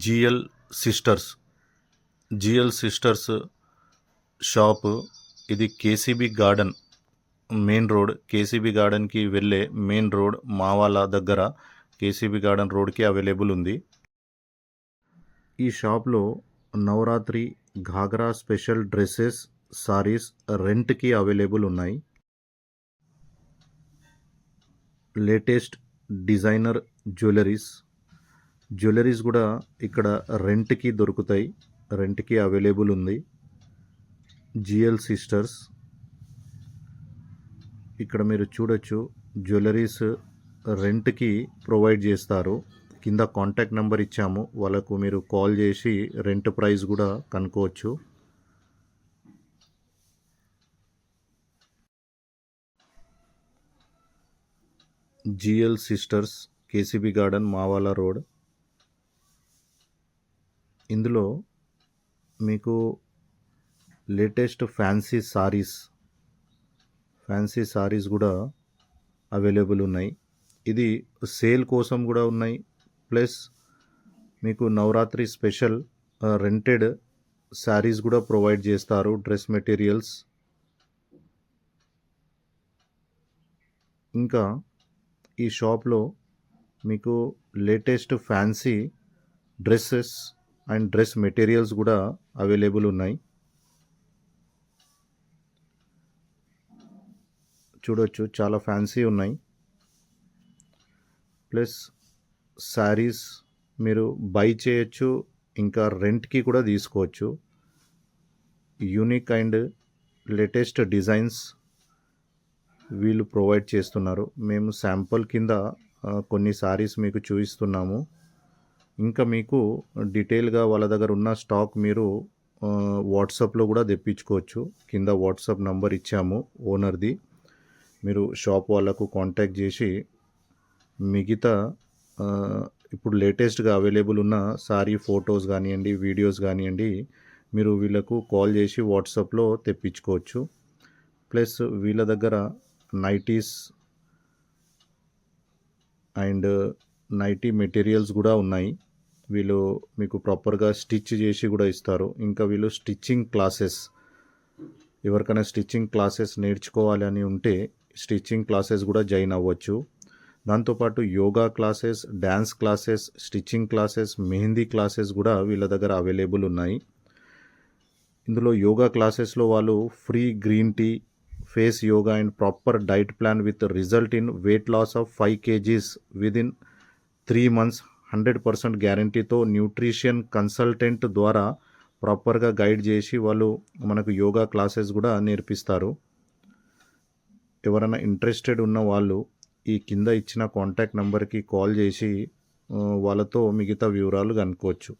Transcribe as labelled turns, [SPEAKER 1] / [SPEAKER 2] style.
[SPEAKER 1] GL sisters GL sisters shop ఇది KCB garden main road KCB గార్డెన్కి వెళ్ళే main road Mavala దగ్గర కేసీబీ గార్డెన్ రోడ్కి అవైలబుల్ ఉంది. ఈ షాప్లో నవరాత్రి ఘాగ్రా స్పెషల్ డ్రెస్సెస్ సారీస్ రెంట్కి అవైలబుల్ ఉన్నాయి. లేటెస్ట్ డిజైనర్ జ్యువెలరీస్ కూడా ఇక్కడ రెంట్కి దొరుకుతాయి. రెంట్కి అవైలబుల్ ఉంది. జిఎల్ సిస్టర్స్ ఇక్కడ మీరు చూడొచ్చు, జ్యువెలరీస్ రెంట్కి ప్రొవైడ్ చేస్తారు. కింద కాంటాక్ట్ నెంబర్ ఇచ్చాము, వాళ్ళకు మీరు కాల్ చేసి రెంట్ ప్రైస్ కూడా కనుక్కోవచ్చు. GL sisters KCB garden Mavala road. ఇందులో మీకు లేటెస్ట్ ఫ్యాన్సీ సారీస్ కూడా అవైలబుల్ ఉన్నాయి. ఇది సేల్ కోసం కూడా ఉన్నాయి. ప్లస్ మీకు నవరాత్రి స్పెషల్ రెంటెడ్ శారీస్ కూడా ప్రొవైడ్ చేస్తారు. డ్రెస్ మెటీరియల్స్ ఇంకా ఈ షాప్లో మీకు latest fancy dresses and dress materials కూడా అవైలబుల్ ఉన్నాయి. చూడొచ్చు, చాలా ఫ్యాన్సీ ఉన్నాయి. ప్లస్ శారీస్ మీరు బై చేయొచ్చు, ఇంకా రెంట్కి కూడా తీసుకోవచ్చు. యూనిక్ అండ్ లేటెస్ట్ డిజైన్స్ వీళ్ళు ప్రొవైడ్ చేస్తున్నారు. మేము శాంపుల్ కింద కొన్ని శారీస్ మీకు చూపిస్తున్నాము. ఇంకా మీకు డీటెయిల్గా వాళ్ళ దగ్గర ఉన్న స్టాక్ మీరు వాట్సాప్లో కూడా తెప్పించుకోవచ్చు. కింద వాట్సాప్ నంబర్ ఇచ్చాము ఓనర్ది. మీరు షాప్ వాళ్ళకు కాంటాక్ట్ చేసి మిగతా ఇప్పుడు లేటెస్ట్గా అవైలబుల్ ఉన్న సారీ ఫొటోస్ కానివ్వండి, వీడియోస్ కానివ్వండి, మీరు వీళ్ళకు కాల్ చేసి వాట్సాప్లో తెప్పించుకోవచ్చు. ప్లస్ వీళ్ళ దగ్గర నైటీస్ అండ్ నైటీ మెటీరియల్స్ కూడా ఉన్నాయి. వీళ్ళు మీకు ప్రాపర్గా స్టిచ్ చేసి కూడా ఇస్తారు. ఇంకా వీళ్ళు స్టిచ్చింగ్ క్లాసెస్, ఎవరికైనా స్టిచ్చింగ్ క్లాసెస్ నేర్చుకోవాలి అని ఉంటే స్టిచ్చింగ్ క్లాసెస్ కూడా జాయిన్ అవ్వచ్చు. దాంతోపాటు yoga classes, dance classes, stitching classes, mehndi classes కూడా వీళ్ళ దగ్గర అవైలబుల్ ఉన్నాయి. ఇందులో యోగా క్లాసెస్లో వాళ్ళు free green tea, face yoga and proper diet plan with result in weight loss of 5 kgs within 3 months 100% గ్యారంటీతో న్యూట్రిషన్ కన్సల్టెంట్ ద్వారా ప్రాపర్గా గైడ్ చేసి వాళ్ళు మనకు యోగా క్లాసెస్ కూడా నేర్పిస్తారు. ఎవరైనా ఇంట్రెస్టెడ్ ఉన్న వాళ్ళు ఈ కింద ఇచ్చిన కాంటాక్ట్ నెంబర్కి కాల్ చేసి వాళ్ళతో మిగతా వివరాలు కనుక్కోవచ్చు.